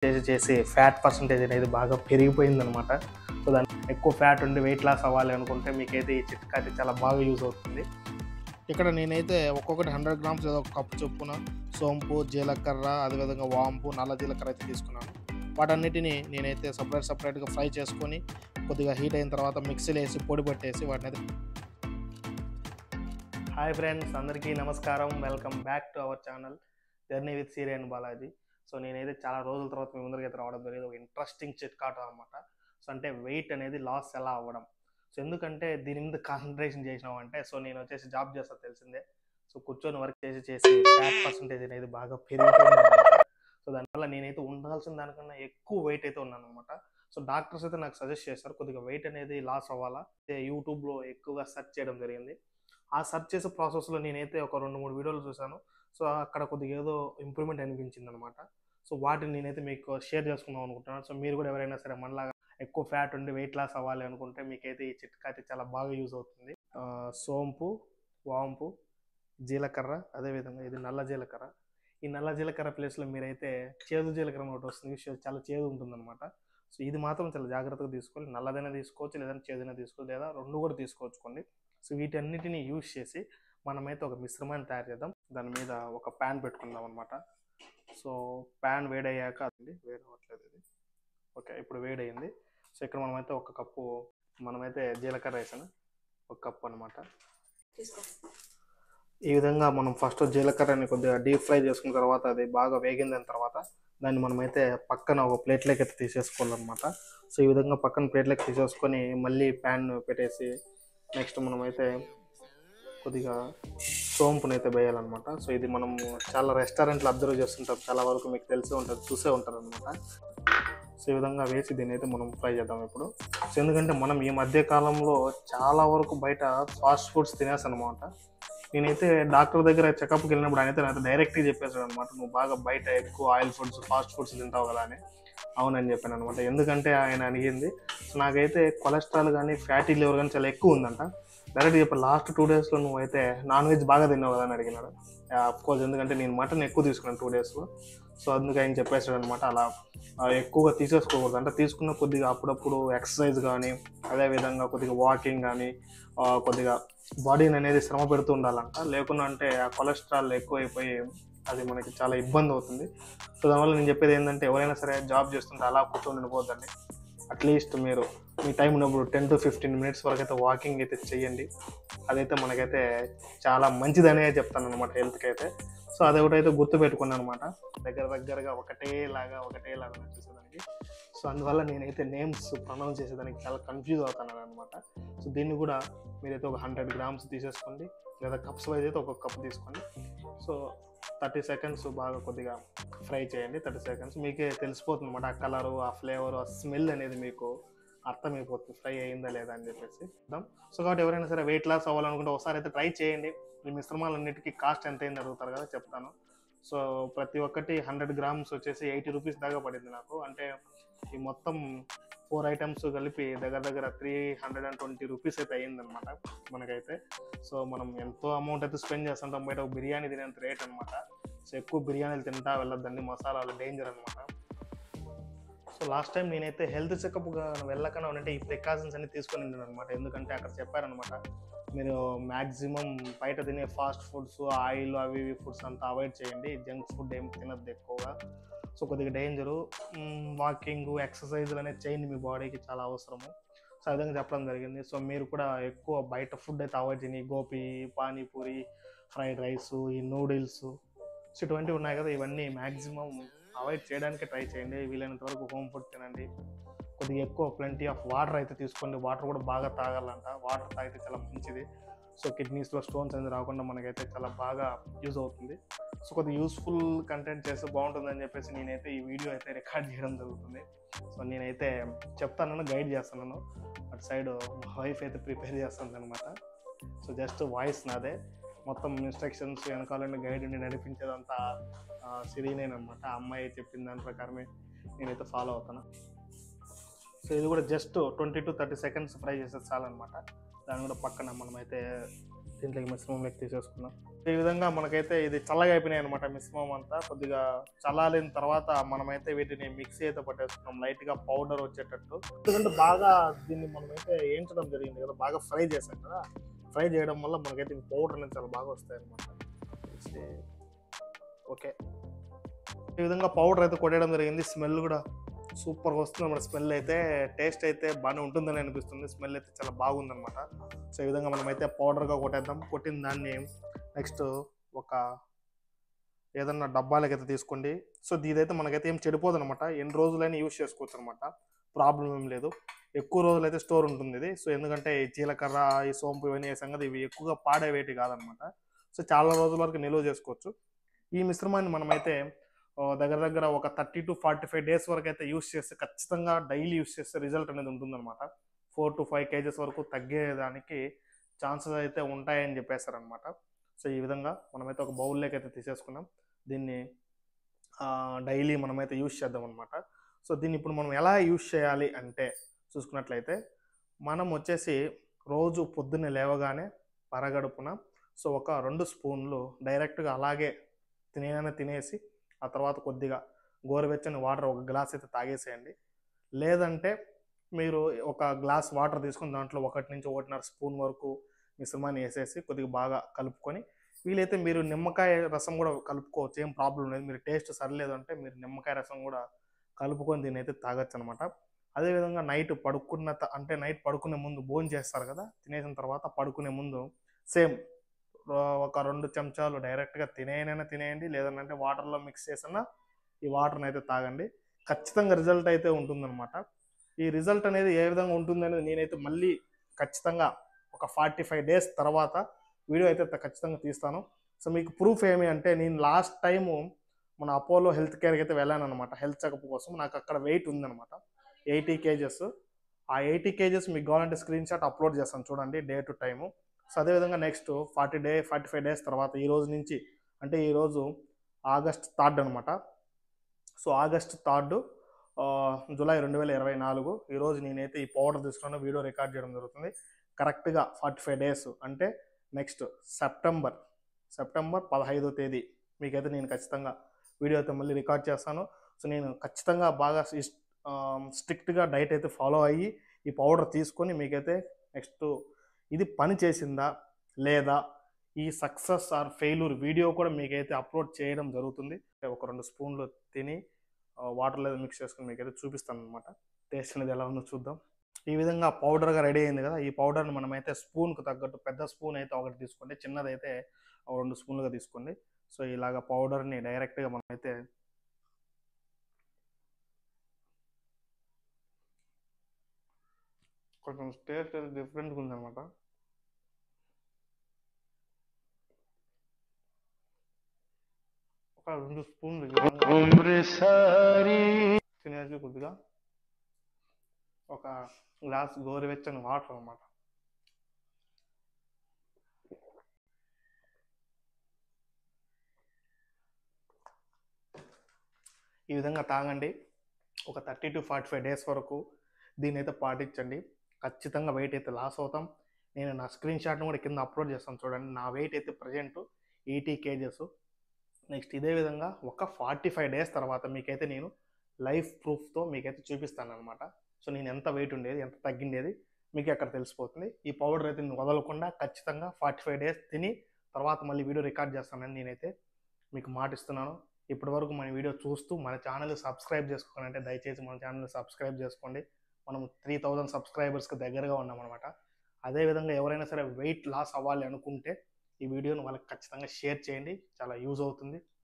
చేసి fat percentage అనేది బాగా పెరిగిపోయిందనమాట. సో దాన్ని ఎక్కువ ఫ్యాట్ ఉండి వెయిట్ లాస్ అవ్వాలి అనుకుంటే మీకైతే ఈ చిట్కా అయితే చాలా బాగా యూజ్ అవుతుంది. ఇక్కడ నేనైతే ఒక్కొక్కటి 100 గ్రామ్స్ ఏదో ఒక కప్పు చొప్పున సోంపు, జీలకర్ర, అదేవిధంగా వాంపు, నల్ల జీలకర్ర అయితే తీసుకున్నాను. వాటన్నిటిని నేనైతే సపరేట్‌గా ఫ్రై చేసుకొని కొద్దిగా హీట్ అయిన తర్వాత మిక్సీలో వేసి పొడి పట్టేసి వాటినైతే హాయ్ ఫ్రెండ్స్, అందరికీ నమస్కారం. Welcome back to our channel journey with Siri and Balaji. So నేనైతే చాలా రోజుల తర్వాత మీ ముందరికి అయితే రావడం జరిగింది. ఒక ఇంట్రెస్టింగ్ చిట్కాటం అనమాట. సో అంటే వెయిట్ అనేది లాస్ ఎలా అవ్వడం. సో ఎందుకంటే దీని మీద కాన్సన్ట్రేషన్ చేసినామంటే, సో నేను వచ్చేసి జాబ్ చేస్తాను తెలిసిందే. సో కూర్చొని వర్క్ చేసి ఫ్యాట్ పర్సంటేజ్ అనేది బాగా పెరిగిపోయింది అనమాట. సో దానివల్ల నేనైతే ఉండాల్సిన దానికన్నా ఎక్కువ వెయిట్ అయితే ఉన్నాను అనమాట. సో డాక్టర్స్ అయితే నాకు సజెస్ట్ చేస్తారు కొద్దిగా వెయిట్ అనేది లాస్ అవ్వాలా. యూట్యూబ్లో ఎక్కువగా సెర్చ్ చేయడం జరిగింది. ఆ సెర్చ్ చేసే ప్రాసెస్లో నేనైతే ఒక 2-3 వీడియోలు చూశాను. సో అక్కడ కొద్దిగా ఏదో ఇంప్రూవ్మెంట్ అనిపించింది అనమాట. సో వాటిని నేనైతే మీకు షేర్ చేసుకుందాం అనుకుంటున్నాను. సో మీరు కూడా ఎవరైనా సరే మనలాగా ఎక్కువ ఫ్యాట్ ఉండి వెయిట్ లాస్ అవ్వాలి అనుకుంటే మీకైతే ఈ చిట్కా అయితే చాలా బాగా యూజ్ అవుతుంది. సోంపు, వాంపు, జీలకర్ర, అదేవిధంగా ఇది నల్ల జీలకర్ర. ఈ నల్ల జీలకర్ర ప్లేస్లో మీరైతే చేదు జీలకర్ర ఒకటి వస్తుంది, చాలా చేదు ఉంటుందన్నమాట. సో ఇది మాత్రం చాలా జాగ్రత్తగా తీసుకోవాలి. నల్లదైనా తీసుకోవచ్చు, లేదంటే చేదైనా తీసుకోవచ్చు, లేదా రెండు కూడా తీసుకోవచ్చుకోండి. సో వీటన్నిటిని యూజ్ చేసి మనమైతే ఒక మిశ్రమాన్ని తయారు చేద్దాం. దాని మీద ఒక ప్యాన్ పెట్టుకుందాం అనమాట. సో ప్యాన్ వేడయ్యాక అది వేడవట్లేదు ఇది. ఓకే, ఇప్పుడు వేడయింది. సో ఇక్కడ మనమైతే ఒక కప్పు జీలకర్ర వేసాను, ఒక కప్పు అనమాట. ఈ విధంగా మనం ఫస్ట్ జీలకర్రని కొద్దిగా డీప్ ఫ్రై చేసుకున్న తర్వాత అది బాగా వేగిందని తర్వాత దాన్ని మనమైతే పక్కన ఒక ప్లేట్లోకి అయితే తీసేసుకోవాలన్నమాట. సో ఈ విధంగా పక్కన ప్లేట్లోకి తీసేసుకొని మళ్ళీ ప్యాన్ పెట్టేసి నెక్స్ట్ మనమైతే కొద్దిగా సోంపుని అయితే వేయాలన్నమాట. సో ఇది మనం చాలా రెస్టారెంట్లో అబ్జర్వ్ చేస్తుంటాం, చాలా వరకు మీకు తెలిసే ఉంటుంది, చూసే ఉంటారు అనమాట. సో ఈ విధంగా వేసి దీన్ని అయితే మనం ఫ్రై చేద్దాం ఇప్పుడు. సో ఎందుకంటే మనం ఈ మధ్య కాలంలో చాలా వరకు బయట ఫాస్ట్ ఫుడ్స్ తినేస్తాను అనమాట. నేనైతే డాక్టర్ దగ్గర చెకప్కి వెళ్ళినప్పుడు ఆయన అయితే డైరెక్ట్గా చెప్పేసాడు అనమాట, నువ్వు బాగా బయట ఎక్కువ ఆయిల్ ఫుడ్స్, ఫాస్ట్ ఫుడ్స్ తింటావు కదా అని. అవునని చెప్పాను అనమాట. ఎందుకంటే ఆయన అడిగింది, సో నాకైతే కొలెస్ట్రాల్ కానీ ఫ్యాటీ లివర్ కానీ చాలా ఎక్కువ ఉందంట. డైరెక్ట్ చెప్పాను, లాస్ట్ 2 డేస్లో నువ్వు అయితే నాన్ వెజ్ బాగా తిన్నావు కదా అని అడిగినాడు. అఫ్కోర్స్ ఎందుకంటే నేను మటన్ ఎక్కువ తీసుకున్నాను 2 డేస్లో. సో అందుకు ఆయన చెప్పేసాడు అనమాట, అలా ఎక్కువగా తీసేసుకోకూడదు అంటే, తీసుకున్న కొద్దిగా అప్పుడప్పుడు ఎక్సర్సైజ్ కానీ, అదేవిధంగా కొద్దిగా వాకింగ్ కానీ, కొద్దిగా బాడీని అనేది శ్రమ పెడుతూ ఉండాలంట. లేకుండా అంటే ఆ కొలెస్ట్రాల్ ఎక్కువైపోయి అది మనకి చాలా ఇబ్బంది అవుతుంది. సో దానివల్ల నేను చెప్పేది ఏంటంటే, ఎవరైనా సరే జాబ్ చేస్తుంటే అలా కూర్చొని ఉండిపోద్దండి. అట్లీస్ట్ మీరు మీ టైం ఉన్నప్పుడు 10 to 15 మినిట్స్ వరకు అయితే వాకింగ్ అయితే చేయండి. అదైతే మనకైతే చాలా మంచిదనే చెప్తాను అనమాట హెల్త్కి అయితే. సో అదొకటైతే గుర్తుపెట్టుకున్నాను అనమాట, దగ్గరగా ఒకటేలాగా చూసేదానికి. సో అందువల్ల నేనైతే నేమ్స్ ప్రొనౌన్స్ చేసేదానికి చాలా కన్ఫ్యూజ్ అవుతాను అనమాట. సో దీన్ని కూడా మీరైతే ఒక 100 గ్రామ్స్ తీసేసుకోండి, లేదా కప్స్ వైజ్ అయితే ఒక్కొక్క కప్ తీసుకోండి. సో 30 సెకండ్స్ బాగా కొద్దిగా ఫ్రై చేయండి. 30 సెకండ్స్ మీకే తెలిసిపోతుంది అనమాట, ఆ కలరు, ఆ ఫ్లేవరు, ఆ స్మెల్ అనేది మీకు అర్థమైపోతుంది ఫ్రై అయిందా లేదా అని చెప్పేసి. సో కాబట్టి ఎవరైనా సరే వెయిట్ లాస్ అవ్వాలనుకుంటే ఒకసారి అయితే ట్రై చేయండి. ఈ మిశ్రమాలన్నిటికీ కాస్ట్ ఎంత అయింది అడుగుతారు కదా, చెప్తాను. సో ప్రతి ఒక్కటి 100 గ్రామ్స్ వచ్చేసి 80 రూపీస్ దాకా పడింది నాకు. అంటే ఈ మొత్తం 4 ఐటమ్స్ కలిపి దగ్గర 320 రూపీస్ అయితే అయ్యిందనమాట మనకైతే. సో మనం ఎంతో అమౌంట్ అయితే స్పెండ్ చేస్తుంటాం బయట. ఒక బిర్యానీ తినేంత రేట్ అనమాట. సో ఎక్కువ బిర్యానీలు తింటా వెళ్ళొద్దండి, మసాలాలు డేంజర్ అనమాట. సో లాస్ట్ టైం నేనైతే హెల్త్ చెకప్గా వెళ్ళకన్నా ఉంటే ఈ ప్రికాషన్స్ అన్ని తీసుకొని అనమాట. ఎందుకంటే అక్కడ చెప్పారనమాట, మీరు మ్యాక్సిమం బయట తినే ఫాస్ట్ ఫుడ్స్, ఆయిల్ అవి ఫుడ్స్ అంతా అవాయిడ్ చేయండి, జంక్ ఫుడ్ ఏం తినద్దు ఎక్కువగా. సో కొద్దిగా డేంజరు. వాకింగ్, ఎక్సర్సైజులు అనేది చేయండి, మీ బాడీకి చాలా అవసరము. సో ఆ విధంగా చెప్పడం జరిగింది. సో మీరు కూడా ఎక్కువ బయట ఫుడ్ అయితే అవాయిడ్ చేయండి. గోపి, పానీపూరి, ఫ్రైడ్ రైస్, ఈ నూడిల్స్, సో ఇటువంటివి ఉన్నాయి కదా, ఇవన్నీ మ్యాక్సిమం అవాయిడ్ చేయడానికి ట్రై చేయండి. వీలైనంత వరకు హోమ్ ఫుడ్ తినండి. కొద్దిగా ఎక్కువ ప్లెంటీ ఆఫ్ వాటర్ అయితే తీసుకోండి. వాటర్ కూడా బాగా తాగాలంట, వాటర్ తాగితే చాలా మంచిది. సో కిడ్నీస్లో స్టోన్స్ అనేది రాకుండా మనకైతే చాలా బాగా యూజ్ అవుతుంది. సో కొద్దిగా యూస్ఫుల్ కంటెంట్ చేస్తే బాగుంటుందని చెప్పేసి నేనైతే ఈ వీడియో అయితే రికార్డ్ చేయడం జరుగుతుంది. సో నేనైతే చెప్తాను, గైడ్ చేస్తున్నాను. అటు సైడ్ వైఫ్ అయితే ప్రిపేర్ చేస్తుంది అనమాట. సో జస్ట్ వాయిస్ నాదే, మొత్తం ఇన్స్ట్రక్షన్స్ వెనకాలండి గైడ్ ఉండి నడిపించేదంతా సిరీనేనమాట. ఆ అమ్మాయి చెప్పిన దాని ప్రకారమే నేనైతే ఫాలో అవుతాను. సో ఇది కూడా జస్ట్ 20 to 30 సెకండ్స్ ఫ్రై చేస్తే చాలన్నమాట. దాన్ని కూడా పక్కన మనమైతే దీంట్లోకి మిశ్రమంలోకి తీసేసుకున్నాం. ఈ విధంగా మనకైతే ఇది చల్లగా అయిపోయినాయి అనమాట మిశ్రమం అంతా. కొద్దిగా చల్లారిన తర్వాత మనమైతే వీటిని మిక్సీ అయితే పట్టేసుకున్నాం లైట్గా పౌడర్ వచ్చేటట్టు. ఎందుకంటే బాగా దీన్ని మనమైతే వేయించడం జరిగింది కదా, బాగా ఫ్రై చేసాం కదా. ఫ్రై చేయడం వల్ల మనకైతే పౌడర్ అనేది చాలా బాగా వస్తాయి అనమాట. ఓకే, ఈ విధంగా పౌడర్ అయితే కొట్టడం జరిగింది. స్మెల్ కూడా సూపర్గా వస్తుంది అన్నమాట. స్మెల్ అయితే టేస్ట్ అయితే బాగానే ఉంటుందని అనిపిస్తుంది. స్మెల్ అయితే చాలా బాగుందన్నమాట. సో ఈ విధంగా మనమైతే పౌడర్గా కొట్టేద్దాం. కొట్టిన దాన్ని నెక్స్ట్ ఒక ఏదన్నా డబ్బాలకి అయితే తీసుకోండి. సో ఇదైతే మనకైతే ఏం చెడిపోదు అనమాట. ఎన్ని రోజులైనా యూజ్ చేసుకోవచ్చు అనమాట, ప్రాబ్లం ఏం లేదు. ఎక్కువ రోజులు అయితే స్టోర్ ఉంటుంది ఇది. సో ఎందుకంటే ఈ జీలకర్ర, ఈ సోంపు ఇవన్నీ వేసాం కదా, ఇవి ఎక్కువగా పాడేవేటి కాదనమాట. సో చాలా రోజుల వరకు నిల్వ చేసుకోవచ్చు. ఈ మిశ్రమాన్ని మనమైతే దగ్గర దగ్గర ఒక 30 to 45 డేస్ వరకు అయితే యూస్ చేస్తే, ఖచ్చితంగా డైలీ యూస్ చేస్తే రిజల్ట్ అనేది ఉంటుందన్నమాట. 4 to 5 kgs వరకు తగ్గేదానికి ఛాన్సెస్ అయితే ఉంటాయని చెప్పేశారనమాట. సో ఈ విధంగా మనమైతే ఒక బౌల్లోకి అయితే తీసేసుకున్నాం. దీన్ని డైలీ మనమైతే యూస్ చేద్దాం అనమాట. సో దీన్ని ఇప్పుడు మనం ఎలా యూస్ చేయాలి అంటే చూసుకున్నట్లయితే, మనం వచ్చేసి రోజు పొద్దున్నే లేవగానే పరగడుపున సో ఒక 2 స్పూన్లు డైరెక్ట్గా అలాగే తినేసి ఆ తర్వాత కొద్దిగా గోరువెచ్చని వాటర్ ఒక గ్లాస్ అయితే తాగేసేయండి. లేదంటే మీరు ఒక గ్లాస్ వాటర్ తీసుకుని దాంట్లో 1 నుంచి 1.5 స్పూన్ వరకు మిశ్రమాన్ని వేసేసి కొద్దిగా బాగా కలుపుకొని, వీలైతే మీరు నిమ్మకాయ రసం కూడా కలుపుకోవచ్చు, ఏం ప్రాబ్లం లేదు. మీరు టేస్ట్ సరిలేదు అంటే మీరు నిమ్మకాయ రసం కూడా కలుపుకొని దీన్ని అయితే తాగొచ్చు అనమాట. అదేవిధంగా నైట్ అంటే నైట్ పడుకునే ముందు భోజనం చేస్తారు కదా, తినేసిన తర్వాత పడుకునే ముందు సేమ్ ఒక 2 చెంచాలు డైరెక్ట్గా తినేయండి, లేదంటే వాటర్లో మిక్స్ చేసిన ఈ వాటర్ని అయితే తాగండి. ఖచ్చితంగా రిజల్ట్ అయితే ఉంటుందన్నమాట. ఈ రిజల్ట్ అనేది ఏ విధంగా ఉంటుందనేది నేనైతే మళ్ళీ ఖచ్చితంగా ఒక 45 డేస్ తర్వాత వీడియో అయితే ఖచ్చితంగా తీస్తాను. సో మీకు ప్రూఫ్ ఏమి అంటే, నేను లాస్ట్ టైము మన అపోలో హెల్త్ కేర్కి అయితే వెళ్ళాను అనమాట, హెల్త్ చెకప్ కోసం. నాకు అక్కడ వెయిట్ ఉందన్నమాట 80 kgs. ఆ 80 kgs మీకు కావాలంటే స్క్రీన్ షాట్ అప్లోడ్ చేస్తాను చూడండి, డే టు టైము. సో అదేవిధంగా నెక్స్ట్ 45 డేస్ తర్వాత ఈ రోజు నుంచి, అంటే ఈరోజు August 3 అనమాట. సో August 3 జూలై 2024 ఈరోజు నేనైతే ఈ పౌడర్ తీసుకున్న వీడియో రికార్డ్ చేయడం జరుగుతుంది. కరెక్ట్గా 45 డేస్ అంటే నెక్స్ట్ సెప్టెంబర్ 15వ తేదీ మీకైతే నేను ఖచ్చితంగా వీడియో అయితే మళ్ళీ రికార్డ్ చేస్తాను. సో నేను ఖచ్చితంగా బాగా స్ట్రిక్ట్గా డైట్ అయితే ఫాలో అయ్యి ఈ పౌడర్ తీసుకొని మీకైతే నెక్స్ట్ ఇది పని చేసిందా లేదా, ఈ సక్సెస్ ఆర్ ఫెయిల్యూర్ వీడియో కూడా మీకైతే అప్లోడ్ చేయడం జరుగుతుంది. ఒక 2 స్పూన్లు తిని వాటర్లో మిక్స్ చేసుకుని మీకైతే చూపిస్తాను అనమాట. టేస్ట్ అనేది ఎలా ఉందో చూద్దాం. ఈ విధంగా పౌడర్గా రెడీ అయింది కదా, ఈ పౌడర్ని మనమైతే స్పూన్కి తగ్గట్టు పెద్ద స్పూన్ అయితే ఒకటి తీసుకోండి, చిన్నదైతే 2 స్పూన్లుగా తీసుకోండి. సో ఇలాగ పౌడర్ని డైరెక్ట్గా మనమైతే కొంచెం టేస్ట్ అయితే డిఫరెంట్గా ఉందన్నమాట. ఒక 2 స్పూన్లు తినేసి కొద్దిగా ఒక గ్లాస్ గోరువెచ్చని వాటర్ అన్నమాట. ఈ విధంగా తాగండి. ఒక 30 to 45 డేస్ వరకు దీన్ని అయితే పాటించండి. ఖచ్చితంగా వెయిట్ అయితే లాస్ అవుతాం. నేను నా స్క్రీన్ షాట్ని కూడా కింద అప్లోడ్ చేస్తాను చూడండి. నా వెయిట్ అయితే ప్రజెంట్ 80 kgs. నెక్స్ట్ ఇదే విధంగా ఒక 45 డేస్ తర్వాత మీకైతే నేను లైఫ్ ప్రూఫ్తో మీకైతే చూపిస్తాను అనమాట. సో నేను ఎంత వెయిట్ ఉండేది, ఎంత తగ్గిండేది మీకు అక్కడ తెలిసిపోతుంది. ఈ పౌడర్ అయితే నేను వదలకుండా ఖచ్చితంగా 45 డేస్ తిని తర్వాత మళ్ళీ వీడియో రికార్డ్ చేస్తానని నేనైతే మీకు మాటిస్తున్నాను. ఇప్పటి వరకు మన వీడియో చూస్తూ మన ఛానల్ సబ్స్క్రైబ్ చేసుకోవాలంటే దయచేసి మన ఛానల్ సబ్స్క్రైబ్ చేసుకోండి. మనం 3000 సబ్స్క్రైబర్స్కి దగ్గరగా ఉన్నామన్నమాట. అదేవిధంగా ఎవరైనా సరే వెయిట్ లాస్ అవ్వాలి అనుకుంటే ఈ వీడియోను వాళ్ళకి ఖచ్చితంగా షేర్ చేయండి, చాలా యూజ్ అవుతుంది.